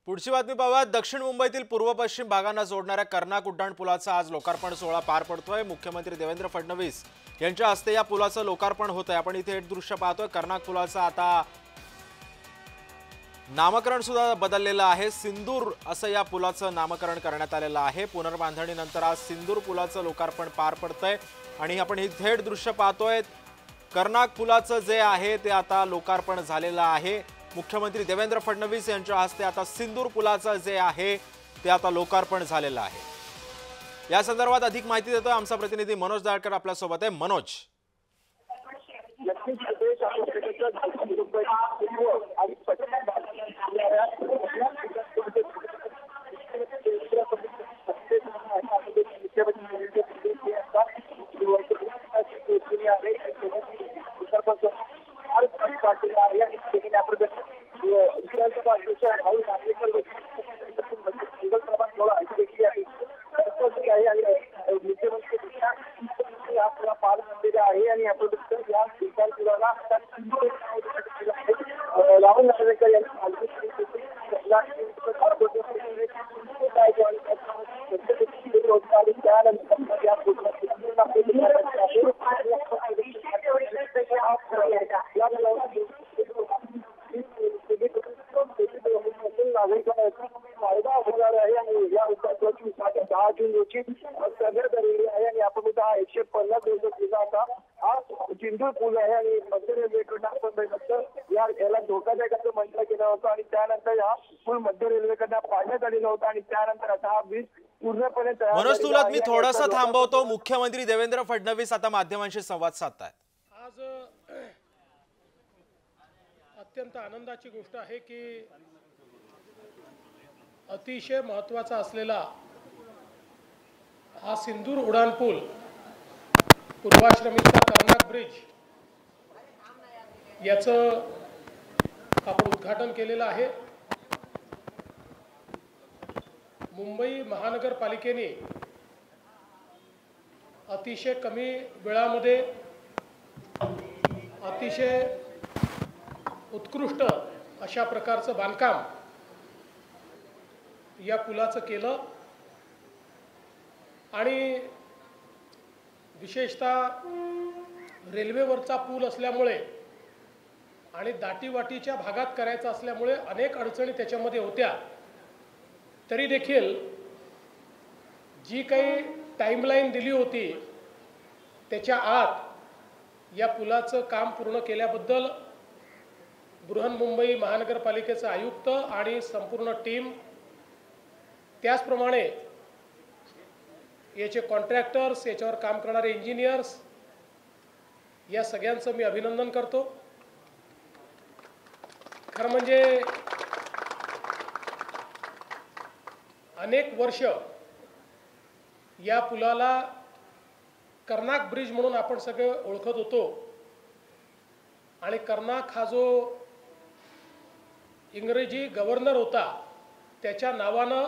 पुढची बातमी पाहूया। दक्षिण मुंबईतील पूर्व पश्चिम भागांना जोडणाऱ्या कर्नाक उड्डाण पुलाचा आज लोकार्पण सोहळा पार पडतोय। मुख्यमंत्री देवेंद्र फडणवीस यांच्या हस्ते या पुलाचं लोकार्पण होतंय। आपण इथे एक दृश्य पाहतोय। कर्नाक पुलाचं आता नामकरण सुद्धा बदललेलं आहे। सिंदूर असं या पुलाचं नामकरण करण्यात आलेलं आहे। पुनर्बांधणीनंतर आज सिंदूर पुलाचं लोकार्पण पार पडतंय आणि आपण ही थेट दृश्य पाहतोय। कर्नाक पुलाचं जे आहे ते आता लोकार्पण झालेलं आहे। मुख्यमंत्री देवेंद्र फडणवीस यांच्या हस्ते आता सिंदूर पुलाचं जे आहे ते आता लोकार्पण झालेलं आहे। या संदर्भात अधिक माहिती देतोय आमचा प्रतिनिधी मनोज दाळकर आपल्या सोबत आहे। मनोज, सिंदूर पूल आहे आणि मध्य रेल्वेकडून आपण याला धोकादायक म्हटलं गेलं होतं आणि त्यानंतर हा पूल मध्य रेल्वेकडून पाडण्यात आलेला होता आणि त्यानंतर आता हा ब्रिज पूर्णपणे मनोज तुला मी थोडंसं थांबवतो। मुख्यमंत्री देवेंद्र फडणवीस आता माध्यमांशी संवाद साधतायत। आज अत्यंत आनंदाची गोष्ट आहे की अतिशय महत्त्वाचा असलेला हा सिंदूर उड्डाण पूल पूर्वाश्रमीचा कर्नाक ब्रिज याचं आपण उद्घाटन केलेलं आहे। मुंबई महानगरपालिकेने अतिशय कमी वेळामध्ये अतिशय उत्कृष्ट अशा प्रकारचं बांधकाम या पुलाचं केलं आणि विशेषतः रेल्वेवरचा पूल असल्यामुळे आणि दाटीवाटीच्या भागात करायचा असल्यामुळे अनेक अडचणी त्याच्यामध्ये होत्या। तरी देखील जी काही टाइमलाईन दिली होती त्याच्या आत या पुलाचं काम पूर्ण केल्याबद्दल बृहन्मुंबई महानगरपालिकेचे आयुक्त आणि संपूर्ण टीम, त्याचप्रमाणे याचे कॉन्ट्रॅक्टर्स, याच्यावर काम करणारे इंजिनियर्स, या सगळ्यांचं मी अभिनंदन करतो। खरं म्हणजे अनेक वर्ष या पुलाला कर्नाक ब्रिज म्हणून आपण सगळे ओळखत होतो आणि कर्नाक हा जो इंग्रजी गव्हर्नर होता त्याच्या नावानं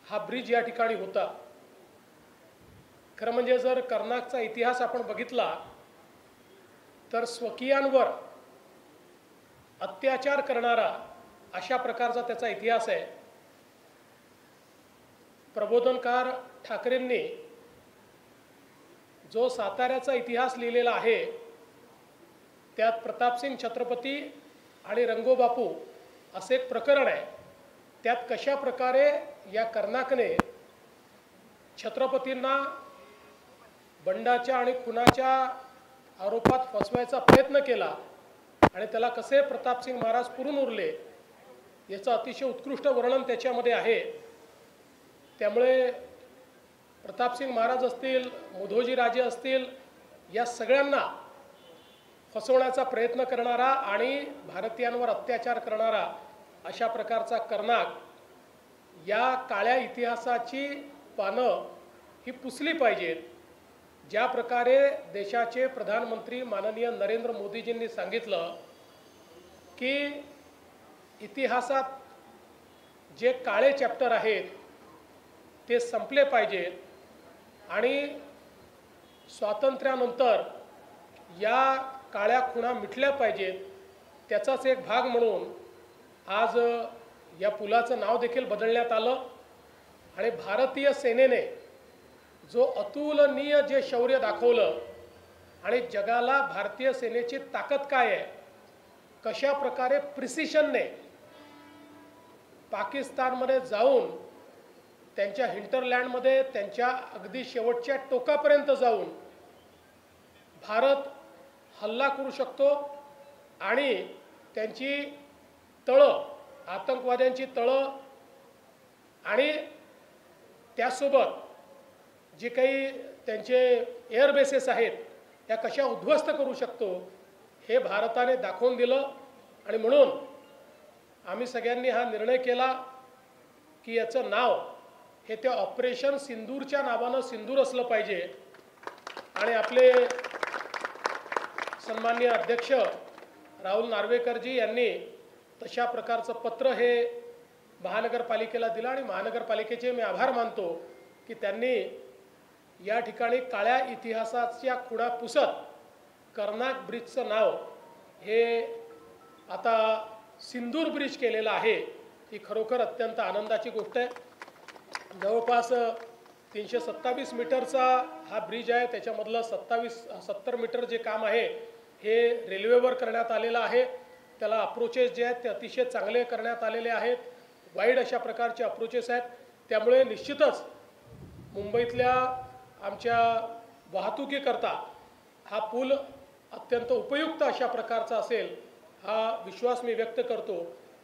हा ब्रिज या ठिकाणी होता। खरं म्हणजे जर कर्नाकचा इतिहास आपण बघितला तर स्वकीयांवर अत्याचार करणारा अशा प्रकारचा त्याचा इतिहास आहे। प्रबोधनकार ठाकरेंनी जो साताऱ्याचा इतिहास लिहिलेला आहे त्यात प्रतापसिंग छत्रपती आणि रंगोबापू असे एक प्रकरण आहे। त्यात कशा प्रकारे या कर्नाकने छत्रपतींना बंडाच्या आणि खुनाच्या आरोपात फसवायचा प्रयत्न केला आणि त्याला कसे प्रतापसिंग महाराज पुरून उरले याचं अतिशय उत्कृष्ट वर्णन त्याच्यामध्ये आहे। त्यामुळे प्रतापसिंग महाराज असतील, मुधोजी राजे असतील, या सगळ्यांना फसवण्याचा प्रयत्न करणारा आणि भारतीयांवर अत्याचार करणारा अशा प्रकारचा कर्नाक या काळ्या इतिहासाची पानं ही पुसली पाहिजेत। ज्या प्रकारे देशाचे प्रधानमंत्री माननीय नरेंद्र मोदीजींनी सांगितलं की इतिहासात जे काळे चॅप्टर आहेत ते संपले पाहिजेत आणि स्वातंत्र्यानंतर या काळ्या खुणा मिटल्या पाहिजेत, त्याचाच एक भाग म्हणून आज या पुलाचं नाव देखील बदलण्यात आलं आणि भारतीय सेनेने जो अतुलनीय जे शौर्य दाखवलं आणि जगाला भारतीय सेनेची ताकद काय आहे, कशा प्रकारे प्रिसिशनने पाकिस्तानमध्ये जाऊन त्यांच्या हिंटरलँडमध्ये त्यांच्या अगदी शेवटच्या टोकापर्यंत जाऊन भारत हल्ला करू शकतो आणि त्यांची तळं, आतंकवाद्यांची तळं आणि त्यासोबत जे काही त्यांचे एअर बेसेस आहेत त्या कशा उद्ध्वस्त करू शकतो हे भारताने दाखवून दिलं. आणि म्हणून आम्ही सगळ्यांनी हा निर्णय केला की याचं नाव हे त्या ऑपरेशन सिंदूरच्या नावानं सिंदूर असलं पाहिजे. आणि आपले सन्माननीय अध्यक्ष राहुल नार्वेकरजी यांनी तशा प्रकारचं पत्र हे महानगरपालिकेला दिलं आणि महानगरपालिकेचे मी आभार मानतो की त्यांनी या ठिकाणी काळ्या इतिहासाच्या खुणा पुसत कर्नाक ब्रिजचं नाव हे आता सिंदूर ब्रिज केलेलं आहे. ही खरोखर अत्यंत आनंदाची गोष्ट आहे. जवळपास 327 मीटरचा हा ब्रिज आहे. त्याच्यामधलं 70 मीटर जे काम आहे हे रेल्वेवर करण्यात आलेलं आहे. त्याला अप्रोचेस जे आहेत ते अतिशय चांगले करण्यात आलेले आहेत. वाईड अशा प्रकारचे अप्रोचेस आहेत. त्यामुळे निश्चितच मुंबईतल्या आमच्या वाहतुकीकरता हा पूल अत्यंत उपयुक्त अशा प्रकारचा असेल हा विश्वास मी व्यक्त करतो.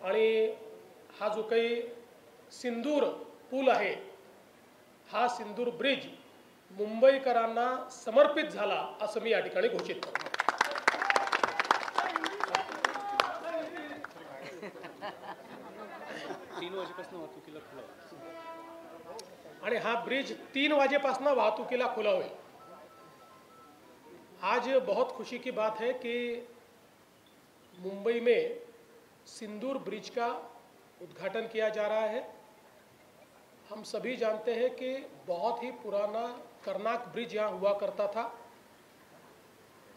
आणि हा जो काही सिंदूर पूल आहे हा सिंदूर ब्रिज मुंबईकरांना समर्पित झाला असं मी या ठिकाणी घोषित करतो. आणि हा ब्रिज 3 वाजेपासून वाहतुकीला खुला होईल. आज बहुत खुशी की बात है कि मुंबई में सिंदूर ब्रिज का उद्घाटन किया जा रहा है. हम सभी जानते हैं कि बहुत ही पुराना कर्नाक ब्रिज यहाँ हुआ करता था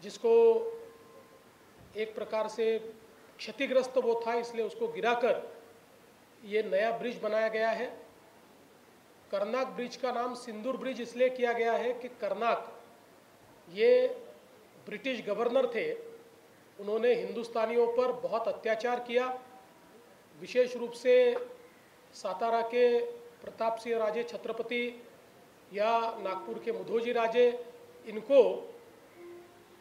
जिसको एक प्रकार से क्षतिग्रस्त वो था, इसलिए उसको गिराकर ये नया ब्रिज बनाया गया है. कर्नाक ब्रिज का नाम सिंदूर ब्रिज इसलिए किया गया है कि कर्नाक ये ब्रिटिश गवर्नर थे. उन्होंने हिंदुस्तानियों पर बहुत अत्याचार किया. विशेष रूप से सातारा के प्रताप सिंह राजे छत्रपति या नागपुर के मुधोजी राजे, इनको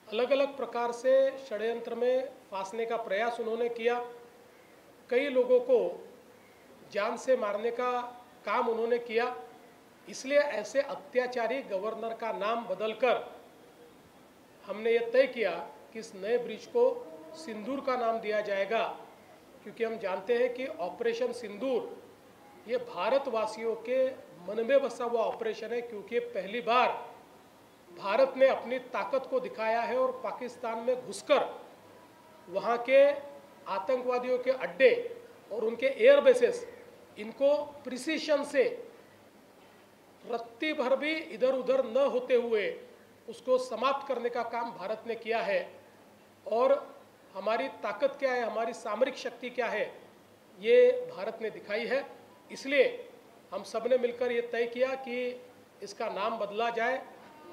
अलग अलग प्रकार से षड्यंत्र में फांसने का प्रयास उन्होंने किया. कई लोगों को जान से मारने का काम उन्होंने किया. इसलिए ऐसे अत्याचारी गवर्नर का नाम बदलकर हमने ये तय किया कि इस नए ब्रिज को सिंदूर का नाम दिया जाएगा, क्योंकि हम जानते हैं कि ऑपरेशन सिंदूर ये भारतवासियों के मन में बसा हुआ ऑपरेशन है. क्योंकि पहली बार भारत ने अपनी ताकत को दिखाया है और पाकिस्तान में घुसकर वहाँ के आतंकवादियों के अड्डे और उनके एयर बेसेस इनको प्रिसीशन से रत्ती भर भी इधर उधर न होते हुए उसको समाप्त करने का काम भारत ने किया है. और हमारी ताकत क्या है, हमारी सामरिक शक्ति क्या है, ये भारत ने दिखाई है. इसलिए हम सब ने मिलकर ये तय किया कि इसका नाम बदला जाए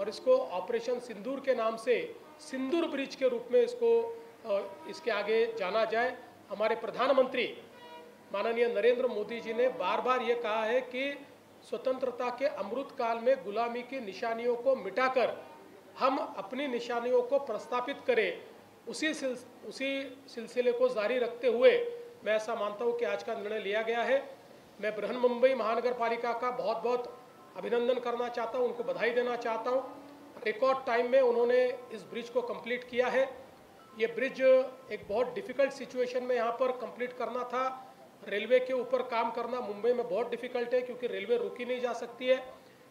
और इसको ऑपरेशन सिंदूर के नाम से सिंदूर ब्रिज के रूप में इसके आगे जाना जाए. हमारे प्रधानमंत्री माननीय नरेंद्र मोदी जी ने बार बार ये कहा है कि स्वतंत्रता के अमृत काल में गुलामी की निशानियों को मिटाकर हम अपनी निशानियों को प्रस्थापित करें. उसी सिलसिले को जारी रखते हुए मैं ऐसा मानता हूँ कि आज का निर्णय लिया गया है. मैं बृहन मुंबई महानगर पालिका का बहुत बहुत अभिनंदन करना चाहता हूँ, उनको बधाई देना चाहता हूँ. रिकॉर्ड टाइम में उन्होंने इस ब्रिज को कंप्लीट किया है. ये ब्रिज एक बहुत डिफ़िकल्ट सिचुएशन में यहाँ पर कंप्लीट करना था. रेलवे के ऊपर काम करना मुंबई में बहुत डिफ़िकल्ट है क्योंकि रेलवे रुकी नहीं जा सकती है.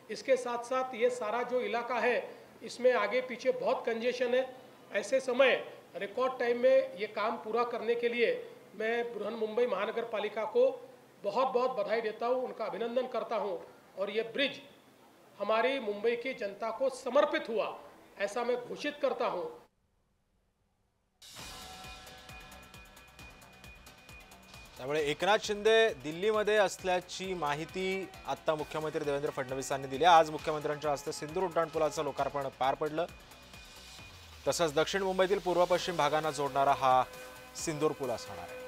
इसके साथ साथ ये सारा जो इलाका है इसमें आगे पीछे बहुत कंजेशन है. ऐसे समय रिकॉर्ड टाइम में ये काम पूरा करने के लिए मैं बृहन मुंबई महानगर पालिका को बहुत बहुत बधाई देता हूँ, उनका अभिनंदन करता हूँ. और ये ब्रिज हमारी मुंबई की जनता को समर्पित हुआ ऐसा मैं घोषित करता हूँ. त्यामुळे एकनाथ शिंदे दिल्लीमध्ये असल्याची माहिती आता मुख्यमंत्री देवेंद्र फडणवीसांनी दिली। आज मुख्यमंत्र्यांच्या हस्ते सिंदूर उड्डाणपुलाचं लोकार्पण पार पडलं। तसंच दक्षिण मुंबईतील पूर्व पश्चिम भागांना जोडणारा हा सिंदूर पूल असणार आहे।